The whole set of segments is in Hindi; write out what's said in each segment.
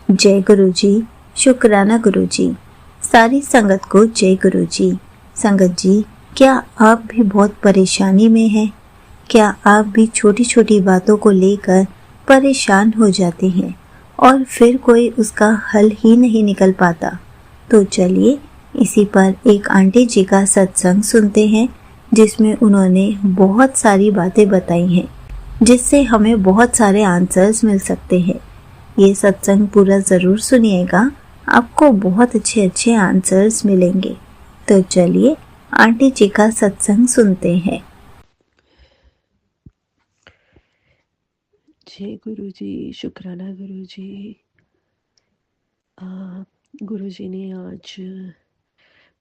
जय गुरु जी। शुक्राना गुरु जी। सारी संगत को जय गुरु जी। संगत जी, क्या आप भी बहुत परेशानी में हैं? क्या आप भी छोटी छोटी बातों को लेकर परेशान हो जाते हैं और फिर कोई उसका हल ही नहीं निकल पाता? तो चलिए इसी पर एक आंटी जी का सत्संग सुनते हैं, जिसमें उन्होंने बहुत सारी बातें बताई हैं, जिससे हमें बहुत सारे आंसर्स मिल सकते हैं। ये सत्संग पूरा ज़रूर सुनिएगा, आपको बहुत अच्छे अच्छे आंसर्स मिलेंगे। तो चलिए आंटी जी का सत्संग सुनते हैं। जय गुरु जी। शुक्राना गुरु जी। गुरु जी ने आज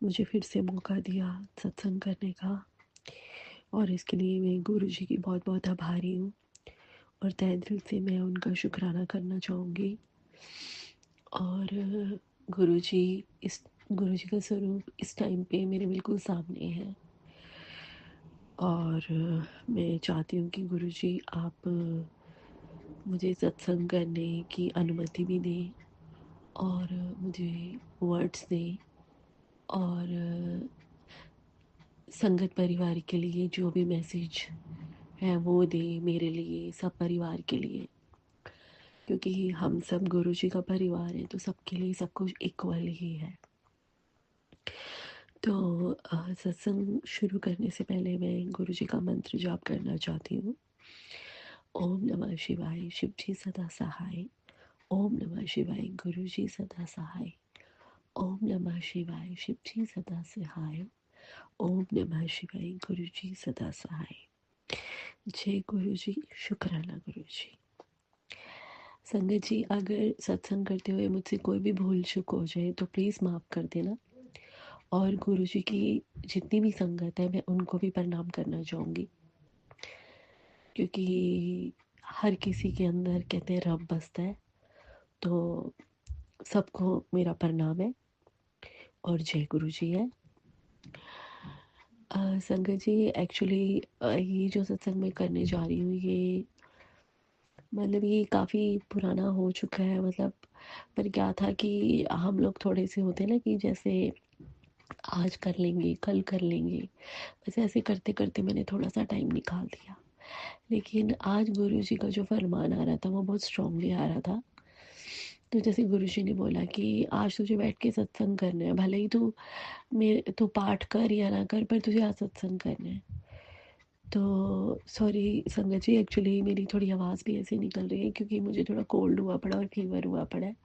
मुझे फिर से मौका दिया सत्संग करने का, और इसके लिए मैं गुरु जी की बहुत बहुत आभारी हूँ, और तहे दिल से मैं उनका शुक्राना करना चाहूँगी। और गुरु जी का स्वरूप इस टाइम पे मेरे बिल्कुल सामने है, और मैं चाहती हूँ कि गुरु जी आप मुझे सत्संग करने की अनुमति भी दें, और मुझे वर्ड्स दें, और संगत परिवार के लिए जो भी मैसेज है वो दें, मेरे लिए, सब परिवार के लिए, क्योंकि हम सब गुरु जी का परिवार है, तो सबके लिए सब कुछ इक्वल ही है। तो सत्संग शुरू करने से पहले मैं गुरु जी का मंत्र जाप करना चाहती हूँ। ओम नमः शिवाय, शिव जी सदा सहाय। ओम नमः शिवाय, गुरु जी सदा सहाय। ओम नमः शिवाय, शिव जी सदा सहाय। ओम नमः शिवाय, गुरु जी सदा सहाय। जय गुरु जी। शुक्राना गुरु जी। संगत जी, अगर सत्संग करते हुए मुझसे कोई भी भूल चूक हो जाए तो प्लीज़ माफ़ कर देना, और गुरु जी की जितनी भी संगत है मैं उनको भी प्रणाम करना चाहूँगी, क्योंकि हर किसी के अंदर कहते हैं रब बसता है। तो सबको मेरा प्रणाम है, और जय गुरु जी है। संगत जी, एक्चुअली ये जो सत्संग मैं करने जा रही हूँ, ये मतलब ये काफ़ी पुराना हो चुका है, मतलब पर क्या था कि हम लोग थोड़े से होते हैं ना कि जैसे आज कर लेंगे, कल कर लेंगे, बस ऐसे करते करते मैंने थोड़ा सा टाइम निकाल दिया। लेकिन आज गुरु जी का जो फरमान आ रहा था वो बहुत स्ट्रांगली आ रहा था। तो जैसे गुरु जी ने बोला कि आज तुझे बैठ के सत्संग करना है, भले ही तू पाठ कर या ना कर, पर तुझे आज सत्संग करना है। तो सॉरी संगत जी, एक्चुअली मेरी थोड़ी आवाज़ भी ऐसे निकल रही है क्योंकि मुझे थोड़ा कोल्ड हुआ पड़ा और फीवर हुआ पड़ा है।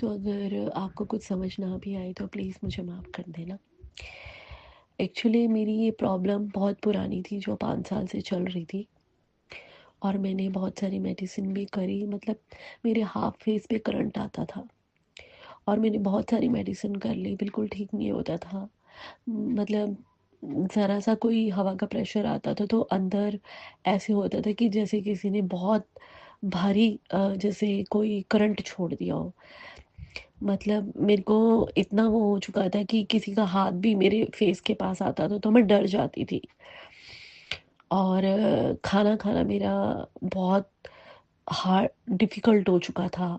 तो अगर आपको कुछ समझ ना भी आए तो प्लीज़ मुझे माफ़ कर देना। एक्चुअली मेरी ये प्रॉब्लम बहुत पुरानी थी, जो 5 साल से चल रही थी, और मैंने बहुत सारी मेडिसिन भी करी, मतलब मेरे हाफ फेस पे करंट आता था, और मैंने बहुत सारी मेडिसिन कर ली, बिल्कुल ठीक नहीं होता था। मतलब ज़रा सा कोई हवा का प्रेशर आता था तो अंदर ऐसे होता था कि जैसे किसी ने बहुत भारी जैसे कोई करंट छोड़ दिया हो। मतलब मेरे को इतना वो हो चुका था कि किसी का हाथ भी मेरे फेस के पास आता था तो मैं डर जाती थी, और खाना खाना मेरा बहुत हार्ड डिफ़िकल्ट हो चुका था।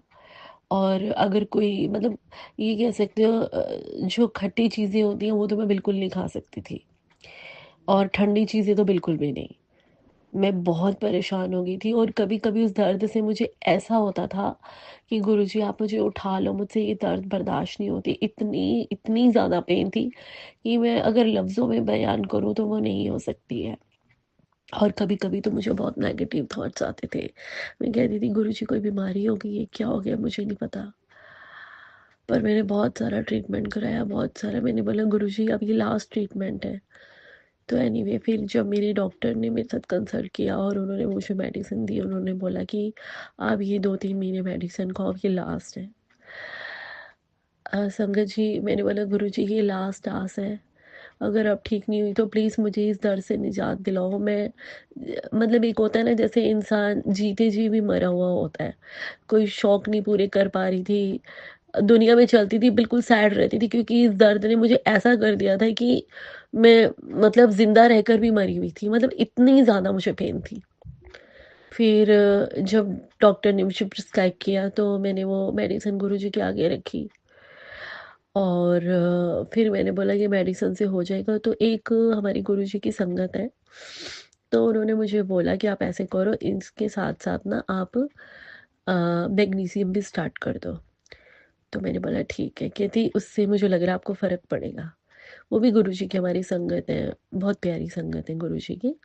और अगर कोई मतलब ये कह सकते हो जो खट्टी चीज़ें होती हैं वो तो मैं बिल्कुल नहीं खा सकती थी, और ठंडी चीज़ें तो बिल्कुल भी नहीं। मैं बहुत परेशान हो गई थी, और कभी-कभी उस दर्द से मुझे ऐसा होता था कि गुरुजी आप मुझे उठा लो, मुझसे ये दर्द बर्दाश्त नहीं होती। इतनी इतनी ज़्यादा पेन थी कि मैं अगर लफ्ज़ों में बयान करूँ तो वो नहीं हो सकती है। और कभी-कभी तो मुझे बहुत नेगेटिव थॉट्स आते थे। मैं कहती थी गुरुजी कोई बीमारी हो गई है, क्या हो गया मुझे नहीं पता। पर मैंने बहुत सारा ट्रीटमेंट कराया, बहुत सारा। मैंने बोला गुरुजी अब ये लास्ट ट्रीटमेंट है। तो एनीवे फिर जब मेरे डॉक्टर ने मेरे साथ कंसल्ट किया और उन्होंने मुझे मेडिसिन दी, उन्होंने बोला कि आप ये 2-3 महीने मेडिसिन खाओ, अब ये लास्ट है। संगत जी, मैंने बोला गुरुजी ये लास्ट आस है, अगर अब ठीक नहीं हुई तो प्लीज़ मुझे इस दर्द से निजात दिलाओ। मैं मतलब एक होता है ना जैसे इंसान जीते जी भी मरा हुआ होता है, कोई शौक नहीं पूरे कर पा रही थी, दुनिया में चलती थी, बिल्कुल सैड रहती थी, क्योंकि इस दर्द ने मुझे ऐसा कर दिया था कि मैं मतलब ज़िंदा रहकर भी मरी हुई थी, मतलब इतनी ज़्यादा मुझे पेन थी। फिर जब डॉक्टर ने मुझे प्रिस्क्राइब किया तो मैंने वो मेडिसिन गुरुजी के आगे रखी और फिर मैंने बोला ये मेडिसिन से हो जाएगा। तो एक हमारी गुरुजी की संगत है, तो उन्होंने मुझे बोला कि आप ऐसे करो, इसके साथ-साथ ना आप मैग्नीशियम भी स्टार्ट कर दो। तो मैंने बोला ठीक है, कहती उससे मुझे लग रहा है आपको फ़र्क पड़ेगा। वो भी गुरुजी की हमारी संगत है, बहुत प्यारी संगत है गुरुजी की।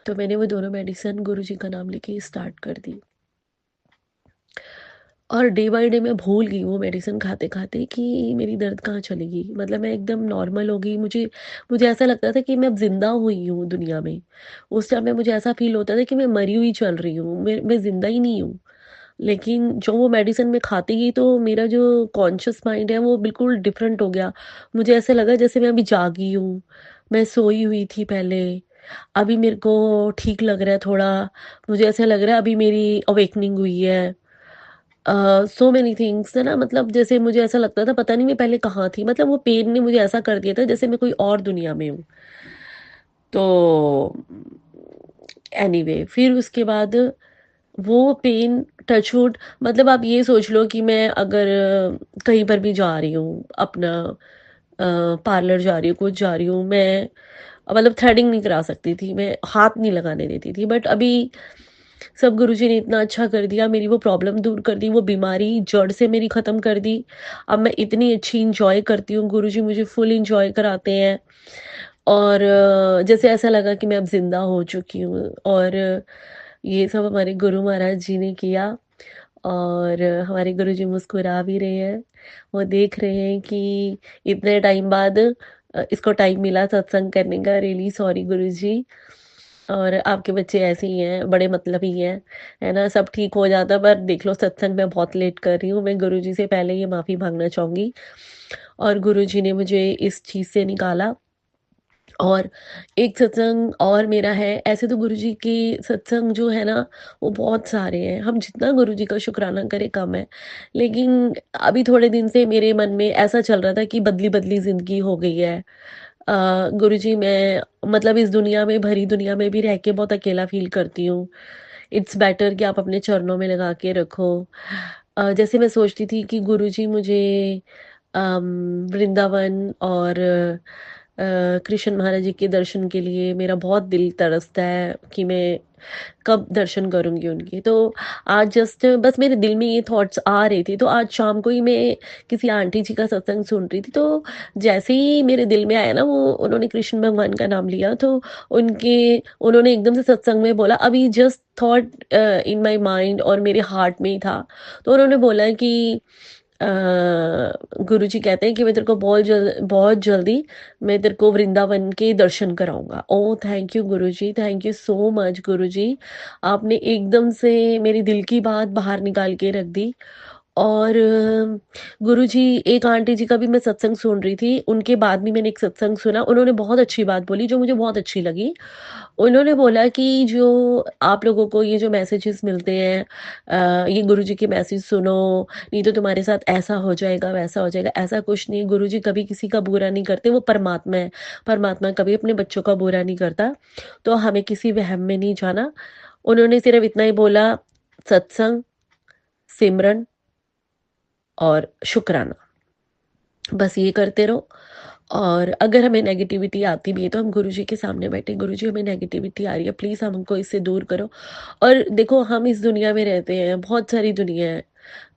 तो मैंने वो दोनों मेडिसिन गुरुजी का नाम लेके स्टार्ट कर दी और डे बाय डे मैं भूल गई वो मेडिसिन खाते-खाते कि मेरी दर्द कहाँ चली गई। मतलब मैं एकदम नॉर्मल हो गई। मुझे मुझे ऐसा लगता था कि मैं अब ज़िंदा हुई हूँ दुनिया में। उस टाइम में मुझे ऐसा फ़ील होता था कि मैं मरी हुई चल रही हूँ, मैं ज़िंदा ही नहीं हूँ। लेकिन जो वो मेडिसिन मैं खाती गई तो मेरा जो कॉन्शियस माइंड है वो बिल्कुल डिफरेंट हो गया। मुझे ऐसा लगा जैसे मैं अभी जागी हूँ, मैं सोई हुई थी पहले, अभी मेरे को ठीक लग रहा है थोड़ा, मुझे ऐसा लग रहा है अभी मेरी अवेकनिंग हुई है। सो मेनी थिंग्स है ना, मतलब जैसे मुझे ऐसा लगता था पता नहीं मैं पहले कहाँ थी। मतलब वो पेन ने मुझे ऐसा कर दिया था जैसे मैं कोई और दुनिया में हूँ। तो एनीवे फिर उसके बाद वो पेन टचवुड, मतलब आप ये सोच लो कि मैं अगर कहीं पर भी जा रही हूँ अपना पार्लर जा रही हूँ, कुछ जा रही हूँ, मैं मतलब थ्रेडिंग नहीं करा सकती थी, मैं हाथ नहीं लगाने देती थी। बट अभी सब गुरुजी ने इतना अच्छा कर दिया, मेरी वो प्रॉब्लम दूर कर दी, वो बीमारी जड़ से मेरी ख़त्म कर दी। अब मैं इतनी अच्छी एन्जॉय करती हूँ, गुरुजी मुझे फुल एन्जॉय कराते हैं और जैसे ऐसा लगा कि मैं अब ज़िंदा हो चुकी हूँ और ये सब हमारे गुरु महाराज जी ने किया और हमारे गुरुजी मुस्कुरा भी रहे हैं। वो देख रहे हैं कि इतने टाइम बाद इसको टाइम मिला सत्संग करने का। रियली सॉरी गुरुजी, और आपके बच्चे ऐसे ही हैं, बड़े मतलबी हैं, है ना? सब ठीक हो जाता पर देख लो सत्संग मैं बहुत लेट कर रही हूँ। मैं गुरुजी से पहले ये माफ़ी माँगना चाहूँगी और गुरुजी ने मुझे इस चीज़ से निकाला। और एक सत्संग और मेरा है, ऐसे तो गुरुजी के सत्संग जो है ना वो बहुत सारे हैं, हम जितना गुरुजी का शुक्राना करें कम है। लेकिन अभी थोड़े दिन से मेरे मन में ऐसा चल रहा था कि बदली-बदली ज़िंदगी हो गई है। गुरुजी मैं मतलब इस दुनिया में, भरी दुनिया में भी रह के बहुत अकेला फ़ील करती हूँ। इट्स बेटर कि आप अपने चरणों में लगा के रखो। जैसे मैं सोचती थी कि गुरुजी मुझे वृंदावन और कृष्ण महाराज जी के दर्शन के लिए मेरा बहुत दिल तरसता है कि मैं कब दर्शन करूँगी उनके। तो आज जस्ट बस मेरे दिल में ये थॉट्स आ रहे थे, तो आज शाम को ही मैं किसी आंटी जी का सत्संग सुन रही थी, तो जैसे ही मेरे दिल में आया ना वो, उन्होंने कृष्ण भगवान का नाम लिया तो उन्होंने एकदम से सत्संग में बोला, अभी just thought in my mind और मेरे हार्ट में ही था। तो उन्होंने बोला कि अ, गुरुजी कहते हैं कि मैं तेरे को बहुत जल्दी मैं तेरे को वृंदावन के दर्शन कराऊँगा। ओह! Thank you Guruji, thank you so much Guruji. आपने एकदम से मेरे दिल की बात बाहर निकाल के रख दी। और गुरुजी, एक आंटी जी का भी मैं सत्संग सुन रही थी, उनके बाद भी मैंने एक सत्संग सुना, उन्होंने बहुत अच्छी बात बोली जो मुझे बहुत अच्छी लगी। उन्होंने बोला कि जो आप लोगों को ये जो मैसेजेस मिलते हैं, ये गुरुजी के मैसेज सुनो, नहीं तो तुम्हारे साथ ऐसा हो जाएगा, वैसा हो जाएगा, ऐसा कुछ नहीं। गुरुजी कभी किसी का बुरा नहीं करते, वो परमात्मा है। परमात्मा कभी अपने बच्चों का बुरा नहीं करता, तो हमें किसी वहम में नहीं जाना। उन्होंने सिर्फ इतना ही बोला, सत्संग, सिमरन और शुक्राना, बस ये करते रहो। और अगर हमें नेगेटिविटी आती भी है तो हम गुरुजी के सामने बैठे, गुरुजी हमें नेगेटिविटी आ रही है, प्लीज़ हमको इससे दूर करो। और देखो हम इस दुनिया में रहते हैं, बहुत सारी दुनिया है।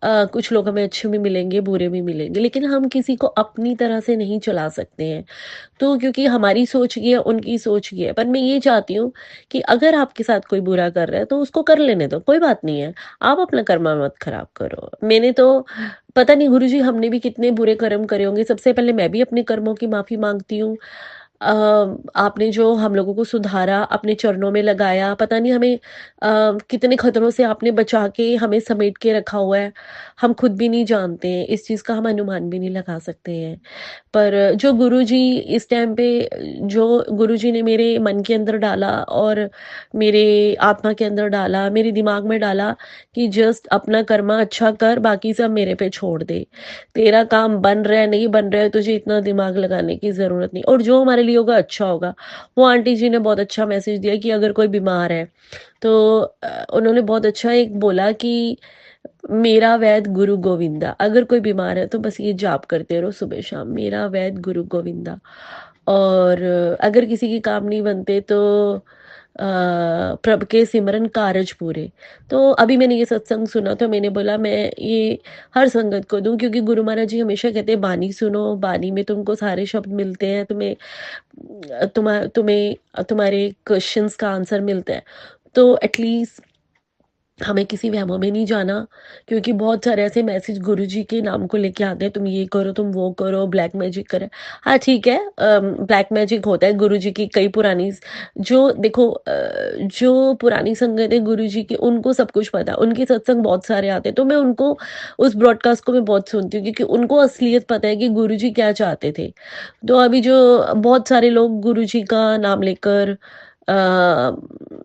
कुछ लोग हमें अच्छे भी मिलेंगे, बुरे भी मिलेंगे, लेकिन हम किसी को अपनी तरह से नहीं चला सकते हैं। तो क्योंकि हमारी सोच ये है, उनकी सोच ये है। पर मैं ये चाहती हूँ कि अगर आपके साथ कोई बुरा कर रहा है, तो उसको कर लेने दो, कोई बात नहीं है। आप अपना कर्मा मत खराब करो। मैंने तो पता नहीं गुरुजी हमने भी कितने बुरे कर्म करे होंगे। सबसे पहले मैं भी अपने कर्मों की माफ़ी माँगती हूँ। अ, आपने जो हम लोगों को सुधारा, अपने चरणों में लगाया, पता नहीं हमें कितने खतरों से आपने बचा के हमें समेट के रखा हुआ है। हम खुद भी नहीं जानते हैं, इस चीज़ का हम अनुमान भी नहीं लगा सकते हैं। पर जो गुरुजी इस टाइम पे, जो गुरुजी ने मेरे मन के अंदर डाला और मेरे आत्मा के अंदर डाला, मेरे दिमाग में डाला कि जस्ट अपना कर्मा अच्छा कर, बाकी सब मेरे पे छोड़ दे। तेरा काम बन रहा है, नहीं बन रहा है, तुझे इतना दिमाग लगाने की ज़रूरत नहीं। और जो हमारे लिए लिए होगा अच्छा होगा। वो आंटी जी ने बहुत अच्छा मैसेज दिया कि अगर कोई बीमार है तो उन्होंने बहुत अच्छा एक बोला कि मेरा वैद गुरु गोविंदा, अगर कोई बीमार है तो बस ये जाप करते रहो सुबह शाम, मेरा वैद गुरु गोविंदा। और अगर किसी के काम नहीं बनते तो प्रभ के सिमरन कारज पूरे। तो अभी मैंने ये सत्संग सुना तो मैंने बोला मैं ये हर संगत को दूं, क्योंकि गुरु महाराज जी हमेशा कहते हैं बानी सुनो, बानी में तुमको सारे शब्द मिलते हैं, तुम्हें तुम्हारे क्वेश्चंस का आंसर मिलता है। तो एटलीस्ट हमें किसी वहमों में नहीं जाना, क्योंकि बहुत सारे ऐसे मैसेज गुरुजी के नाम को लेके आते हैं, तुम ये करो, तुम वो करो, ब्लैक मैजिक करे। हाँ ठीक है, ब्लैक मैजिक होता है गुरुजी की कई पुरानी, जो देखो जो पुरानी संगत है गुरुजी की, उनको सब कुछ पता है, उनके सत्संग बहुत सारे आते हैं, तो मैं उनको उस ब्रॉडकास्ट को मैं बहुत सुनती हूँ, क्योंकि उनको असलियत पता है कि गुरुजी क्या चाहते थे। तो अभी जो बहुत सारे लोग गुरुजी का नाम लेकर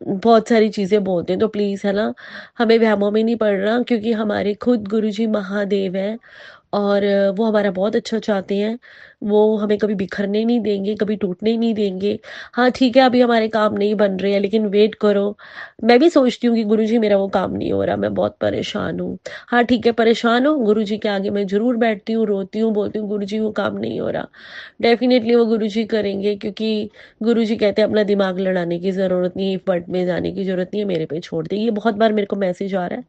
बहुत सारी चीज़ें बोलते हैं, तो प्लीज़ है ना, हमें वहमों में नहीं पड़ना, क्योंकि हमारे खुद गुरुजी महादेव हैं और वो हमारा बहुत अच्छा चाहते हैं। वो हमें कभी बिखरने नहीं देंगे, कभी टूटने नहीं देंगे। हाँ ठीक है, अभी हमारे काम नहीं बन रहे हैं, लेकिन वेट करो। मैं भी सोचती हूँ कि गुरुजी मेरा वो काम नहीं हो रहा, मैं बहुत परेशान हूँ। हाँ ठीक है, परेशान हो, गुरुजी के आगे मैं ज़रूर बैठती हूँ, रोती हूँ, बोलती हूँ गुरुजी वो काम नहीं हो रहा। डेफ़िनेटली वो गुरुजी करेंगे, क्योंकि गुरुजी कहते हैं अपना दिमाग लड़ाने की ज़रूरत नहीं है, फट में जाने की ज़रूरत नहीं है, मेरे पे छोड़ दे। ये बहुत बार मेरे को मैसेज आ रहा है।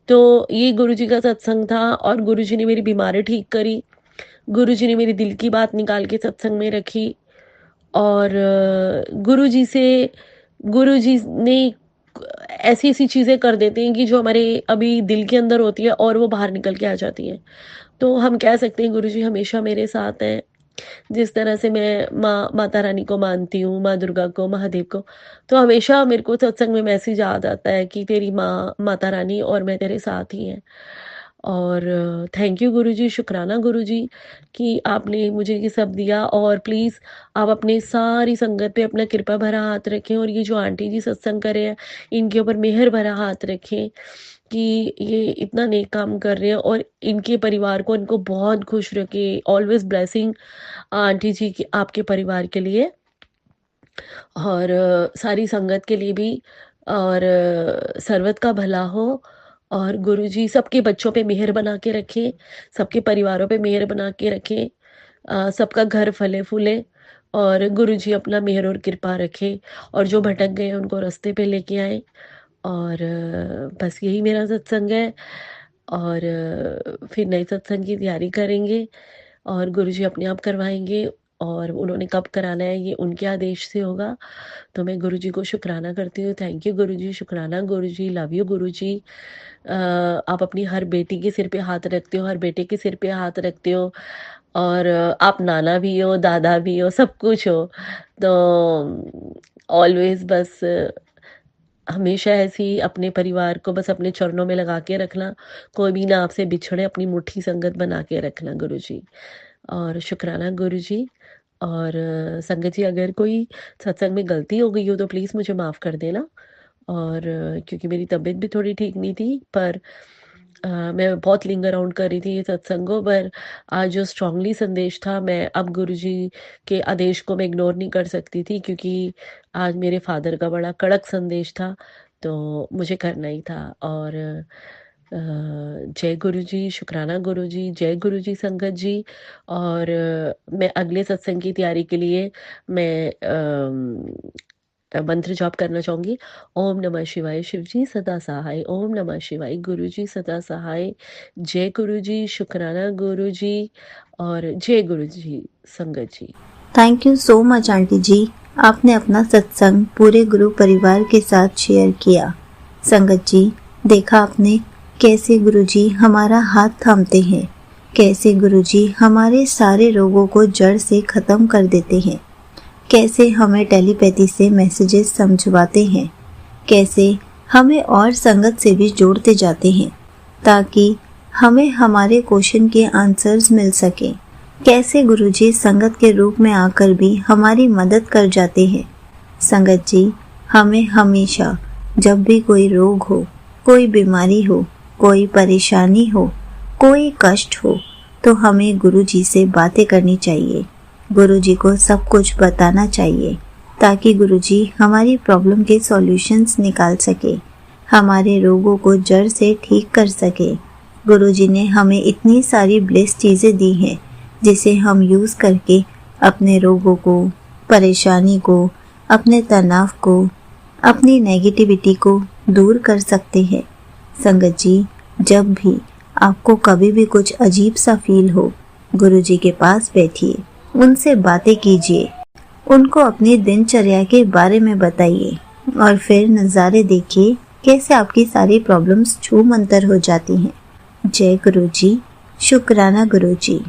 तो ये गुरुजी का सत्संग था और गुरुजी ने मेरी बीमारी ठीक करी। गुरुजी ने मेरी दिल की बात निकाल के सत्संग में रखी और गुरुजी ने ऐसी-ऐसी चीज़ें कर देते हैं कि जो हमारे अभी दिल के अंदर होती है और वो बाहर निकल के आ जाती हैं। तो हम कह सकते हैं गुरुजी हमेशा मेरे साथ हैं। जिस तरह से मैं माता रानी को मानती हूँ, माँ दुर्गा को, महादेव को, तो हमेशा मेरे को सत्संग में मैसेज याद आता है कि तेरी माँ माता रानी और मैं तेरे साथ ही हैं। और थैंक यू गुरुजी, शुक्राना गुरुजी कि आपने मुझे ये सब दिया। और प्लीज़ आप अपनी सारी संगत पे अपना कृपा भरा हाथ रखें, और ये जो आंटी जी सत्संग कर रहे हैं, इनके ऊपर मेहर भरा हाथ रखें कि ये इतना नेक काम कर रहे हैं और इनके परिवार को इनको बहुत खुश रखें। ऑलवेज़ ब्लेसिंग आंटी जी की आपके परिवार के लिए और सारी संगत के लिए भी, और सर्वत का भला हो। और गुरुजी सबके बच्चों पे मेहर बना के रखें, सबके परिवारों पे मेहर बना के रखें, सबका घर फले फूले और गुरुजी अपना मेहर और कृपा रखें, और जो भटक गए हैं उनको रास्ते पे लेके आए। और बस यही मेरा सत्संग है। और फिर नए सत्संग की तैयारी करेंगे और गुरुजी अपने आप करवाएँगे, और उन्होंने कब कराना है ये उनके आदेश से होगा। तो मैं गुरुजी को शुक्राना करती हूँ। थैंक यू गुरुजी, शुक्राना गुरुजी, लव यू गुरुजी। आप अपनी हर बेटी के सिर पे हाथ रखते हो, हर बेटे के सिर पे हाथ रखते हो, और आप नाना भी हो, दादा भी हो, सब कुछ हो। तो ऑलवेज़ बस हमेशा ऐसे ही अपने परिवार को बस अपने चरणों में लगा के रखना, कोई भी ना आपसे बिछड़े, अपनी मुट्ठी संगत बना के रखना गुरुजी। और शुक्राना गुरुजी। और संगत जी, अगर कोई सत्संग में गलती हो गई हो तो प्लीज़ मुझे माफ़ कर देना। और क्योंकि मेरी तबीयत भी थोड़ी ठीक नहीं थी, पर मैं बहुत लिंग अराउंड कर रही थी ये सत्संगों पर। आज जो स्ट्रांगली संदेश था, मैं अब गुरुजी के आदेश को मैं इग्नोर नहीं कर सकती थी, क्योंकि आज मेरे फादर का बड़ा कड़क संदेश था, तो मुझे करना ही था। और जय गुरुजी, शुक्राना गुरुजी, जय गुरुजी संगत जी। और मैं अगले सत्संग की तैयारी के लिए मैं मंत्र जाप करना चाहूँगी। ओम नमः शिवाय, शिव जी सदा सहाय। ओम नमः शिवाय, गुरु जी सदा सहाय। जय गुरु जी, शुक्राना गुरु जी, और जय गुरु जी संगत जी। Thank you so much aunty ji, आपने अपना सत्संग पूरे गुरु परिवार के साथ शेयर किया। संगत जी, देखा आपने कैसे गुरुजी हमारा हाथ थामते हैं, कैसे गुरुजी हमारे सारे रोगों को जड़ से ख़त्म कर देते हैं, कैसे हमें टेलीपैथी से मैसेजेस समझवाते हैं, कैसे हमें और संगत से भी जोड़ते जाते हैं ताकि हमें हमारे क्वेश्चन के आंसर्स मिल सके, कैसे गुरुजी संगत के रूप में आकर भी हमारी मदद कर जाते हैं। संगत जी, हमें हमेशा जब भी कोई रोग हो, कोई बीमारी हो, कोई परेशानी हो, कोई कष्ट हो, तो हमें गुरुजी से बातें करनी चाहिए। गुरुजी को सब कुछ बताना चाहिए ताकि गुरुजी हमारी प्रॉब्लम के सॉल्यूशंस निकाल सके, हमारे रोगों को जड़ से ठीक कर सके। गुरुजी ने हमें इतनी सारी ब्लेस चीज़ें दी हैं जिसे हम यूज़ करके अपने रोगों को, परेशानी को, अपने तनाव को, अपनी नेगेटिविटी को दूर कर सकते हैं। संगत जी, जब भी आपको कभी भी कुछ अजीब सा फील हो, गुरुजी के पास बैठिए, उनसे बातें कीजिए, उनको अपनी दिनचर्या के बारे में बताइए और फिर नज़ारे देखिए कैसे आपकी सारी प्रॉब्लम्स छूमंतर हो जाती हैं। जय गुरुजी, शुक्राना गुरुजी।